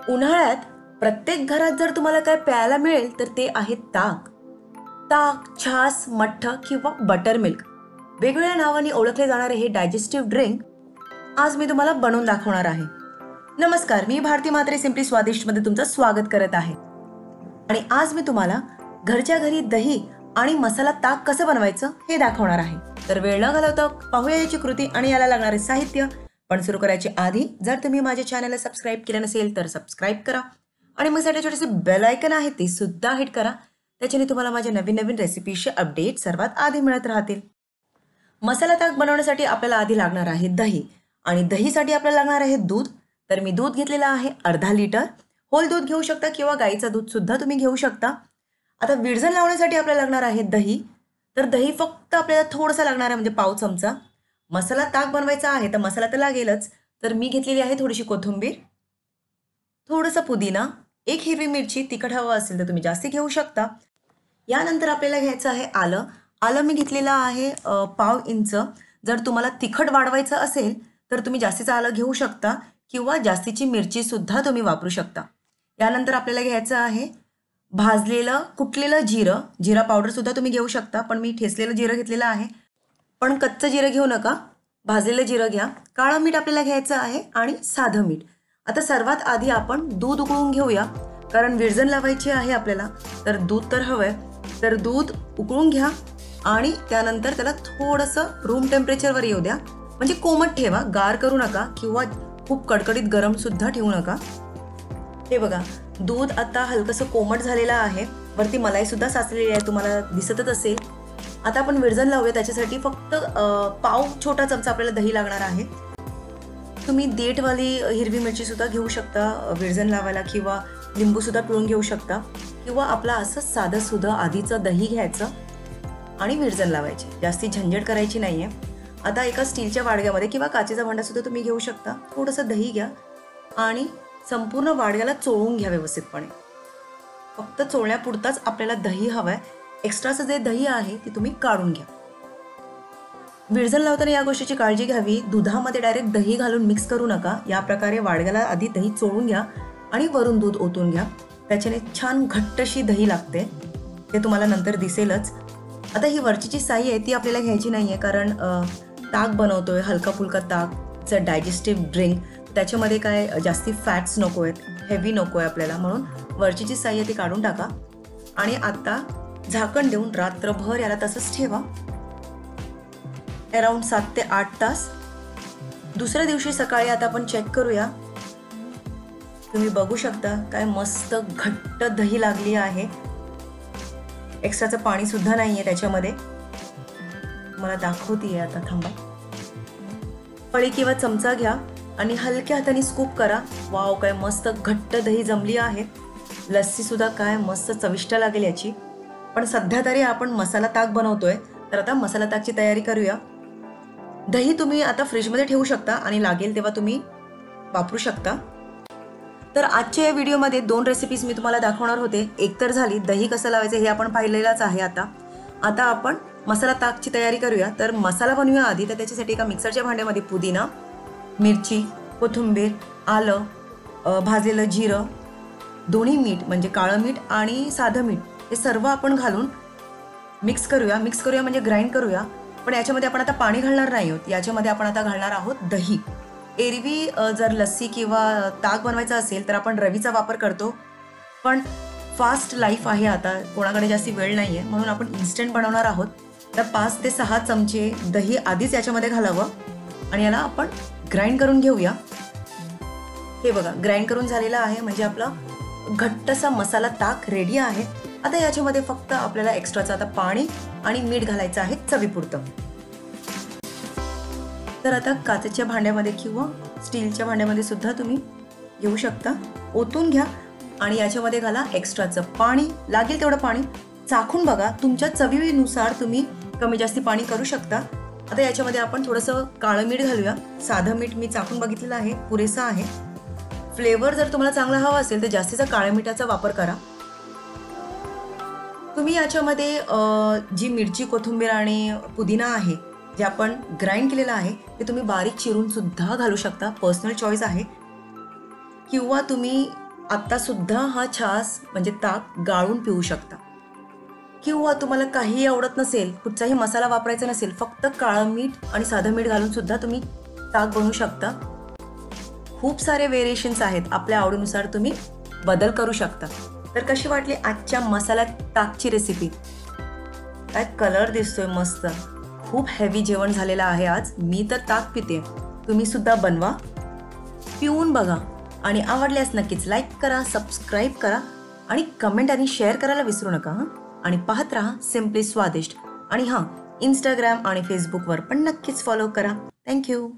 उन्हाळ्यात प्रत्येक घरात जर तुम्हाला काय प्यायला मिळेल तर ते आहे ताक. ताक, छास, मठ्ठ किंवा बटर मिल्क, वेगवेगळ्या नावाने ओळखले जाणारे हे डायजेस्टिव्ह ड्रिंक आज मी तुम्हाला बनवून दाखवणार आहे. नमस्कार, मी भारती म्हात्रे सिम्पली स्वादिष्ट मध्ये तुमचं स्वागत करत आहे. आणि आज मी तुम्हाला घरच्या घरी दही आणि मसाला ताक कसं बनवायचं हे दाखवणार आहे. तर वेळ न घालवता पाहूया याची कृती आणि याला लागणारे साहित्य. पण सुरू करायच्या आधी जर तुम्ही माझ्या चॅनलला सबस्क्राईब केलं नसेल तर सबस्क्राईब करा आणि मग साठी छोटेसे बेल आयकन आहे ते सुद्धा हिट करा. त्याच्याने तुम्हाला माझ्या नवीन नवीन रेसिपीचे अपडेट सर्वात आधी मिळत राहतील. मसाला ताक बनवण्यासाठी आपल्याला आधी लागणार आहे दही आणि दहीसाठी आपल्याला लागणार आहे दूध. तर मी दूध घेतलेलं आहे अर्धा लिटर. होल दूध घेऊ शकता किंवा गाईचं दूध सुद्धा तुम्ही घेऊ शकता. आता विरजण लावण्यासाठी आपल्याला लागणार आहे दही. तर दही फक्त आपल्याला थोडंसं लागणार आहे, म्हणजे पाव चमचा. मसाला ताक बनवायचा आहे तर मसाला तर लागेलच. तर मी घेतलेली आहे थोडीशी कोथिंबीर, थोडंसं पुदिना, एक हिरवी मिरची. तिखट हवं असेल तर तुम्ही जास्ती घेऊ शकता. यानंतर आपल्याला घ्यायचं आहे आलं. आलं मी घेतलेलं आहे पाव इंच. जर तुम्हाला तिखट वाढवायचं असेल तर तुम्ही जास्तीचं आलं घेऊ शकता किंवा जास्तीची मिरची सुद्धा तुम्ही वापरू शकता. यानंतर आपल्याला घ्यायचं आहे भाजलेलं कुटलेलं जिरं. जिरा पावडर सुद्धा तुम्ही घेऊ शकता, पण मी ठेचलेलं जिरं घेतलेलं आहे. पण कच्चं जिरं घेऊ नका, भाजलेलं जिरं घ्या. काळं मीठ आपल्याला घ्यायचं आहे आणि साधं मीठ. आता सर्वात आधी आपण दूध उकळून घेऊया, कारण विरजण लावायची आहे आपल्याला. तर दूध तर हवंय, तर दूध उकळून घ्या आणि त्यानंतर त्याला थोडंसं रूम टेम्परेचरवर येऊ द्या. म्हणजे कोमट ठेवा, गार करू नका किंवा खूप कडकडीत गरम सुद्धा ठेवू नका. हे बघा, दूध आता हलकंसं कोमट झालेलं आहे. वरती मलाई सुद्धा साचलेली आहे, तुम्हाला दिसतच असेल. आता आपण विरजण लावूया. त्याच्यासाठी फक्त पाव छोटा चमचा आपल्याला दही लागणार आहे. तुम्ही देठवाली हिरवी मिरची सुद्धा घेऊ शकता विरजण लावायला, किंवा लिंबू सुद्धा पिळून घेऊ शकता, किंवा आपलं असं साधं सुद्धा आधीचं दही घ्यायचं आणि विरजण लावायची. जास्ती झंझट करायची नाहीये. आता एका स्टीलच्या वाडग्यामध्ये किंवा काचेचा भांडा सुद्धा तुम्ही घेऊ शकता. थोडंसं दही घ्या आणि संपूर्ण वाडग्याला चोळून घ्या व्यवस्थितपणे. फक्त चोळण्यापुरताच आपल्याला दही हवंय. एक्स्ट्राचं जे दही आहे ते तुम्ही काढून घ्या. विरजण लावताना या गोष्टीची काळजी घ्यावी, दुधामध्ये डायरेक्ट दही घालून मिक्स करू नका. या प्रकारे वाडग्याला आधी दही चोळून घ्या आणि वरून दूध ओतून घ्या. त्याच्याने छान घट्टशी दही लागते, ते तुम्हाला नंतर दिसेलच. आता ही वरची साई आहे ती आपल्याला घ्यायची नाहीये, कारण ताक बनवतोय, हलका फुलका ताकचं डायजेस्टिव्ह ड्रिंक. त्याच्यामध्ये काय जास्ती फॅट्स नको आहेत, हेवी नको आहे आपल्याला, म्हणून वरची जी साई आहे ती काढून टाका. आणि आता झाकण देऊन रात्रभर याला तसंच ठेवा, अराउंड 7 ते 8 तास. दुसऱ्या दिवशी सकाळी आता आपण चेक करूया. तुम्ही बघू शकता काय मस्त घट्ट दही लागली आहे. एक्स्ट्राचं पाणी सुद्धा नाहीये त्याच्यामध्ये. मला दाखवतीये आता, थांबा. पळी किंवा चमचा घ्या आणि हलक्या हाताने स्कूप करा. वाव, काय मस्त घट्ट दही जमली आहे. लस्सी सुद्धा काय मस्त चविष्ट लागेल याची. पण सध्या तरी आपण मसाला ताक बनवतोय, तर आता मसाला ताकची तयारी करूया. दही तुम्ही आता फ्रीजमध्ये ठेवू शकता आणि लागेल तेव्हा तुम्ही वापरू शकता. तर आजच्या या व्हिडिओमध्ये 2 रेसिपीज मी तुम्हाला दाखवणार होते. एक तर झाली दही कसं लावायचं हे आपण पाहिलेलंच आहे. आता आपण मसाला ताकची तयारी करूया. तर मसाला बनवूया आधी. तर त्याच्यासाठी एका मिक्सरच्या भांड्यामध्ये पुदिना, मिरची, कोथिंबीर, आलं, भाजलेलं जिरं, दोन्ही मीठ म्हणजे काळं मीठ आणि साधं मीठ, हे सर्व आपण घालून मिक्स करूया म्हणजे ग्राइंड करूया. पण याच्यामध्ये आपण आता पाणी घालणार नाही आहोत. याच्यामध्ये आपण आता घालणार आहोत दही. एरवी जर लस्सी किंवा ताक बनवायचं असेल तर आपण रवीचा वापर करतो, पण फास्ट लाईफ आहे आता, कोणाकडे जास्ती वेळ नाही आहे, म्हणून आपण इन्स्टंट बनवणार आहोत. तर 5 ते 6 चमचे दही आधीच याच्यामध्ये घालावं आणि याला आपण ग्राइंड करून घेऊया. हे बघा, ग्राइंड करून झालेला आहे, म्हणजे आपला घट्टसा मसाला ताक रेडी आहे. आता याच्यामध्ये फक्त आपल्याला एक्स्ट्राचं आता पाणी आणि मीठ घालायचं आहे चवीपुरतं. तर आता काचेच्या भांड्यामध्ये किंवा स्टीलच्या भांड्यामध्ये सुद्धा तुम्ही घेऊ शकता. ओतून घ्या आणि याच्यामध्ये घाला एक्स्ट्राचं पाणी. लागेल तेवढं पाणी चाखून बघा, तुमच्या चवीनुसार तुम्ही कमी जास्ती पाणी करू शकता. आता याच्यामध्ये आपण थोडंसं काळं मीठ घालूया. साधं मीठ मी चाखून बघितलेलं आहे, पुरेसा आहे. फ्लेवर जर तुम्हाला चांगला हवा असेल तर जास्तीचा काळ्या मिठाचा वापर करा. तुम्ही याच्यामध्ये जी मिरची, कोथिंबीर आणि पुदिना आहे जे आपण ग्राइंड केलेलं आहे ते तुम्ही बारीक चिरून सुद्धा घालू शकता, पर्सनल चॉईस आहे. किंवा तुम्ही आता सुद्धा हा छास म्हणजे ताक गाळून पिऊ शकता. किंवा तुम्हाला काहीही आवडत नसेल, कुठचाही मसाला वापरायचा नसेल, फक्त काळं मीठ आणि साधं मीठ घालून सुद्धा तुम्ही ताक बनवू शकता. खूप सारे व्हेरिएशन्स आहेत, आपल्या आवडीनुसार तुम्ही बदल करू शकता. तर कशी वाटली आजच्या मसाला ताकची रेसिपी? काय कलर दिसतोय मस्त. खूप हेवी जेवण झालेलं आहे आज. मी तर ताक पिते, तुम्ही सुद्धा बनवा, पिऊन बघा आणि आवडल्यास नक्कीच लाईक करा, सबस्क्राईब करा आणि कमेंट आणि शेअर करायला विसरू नका. आणि पाहत राहा सिम्पली स्वादिष्ट. आणि हां, इंस्टाग्राम आणि फेसबुकवर पण नक्कीच फॉलो करा. थँक्यू.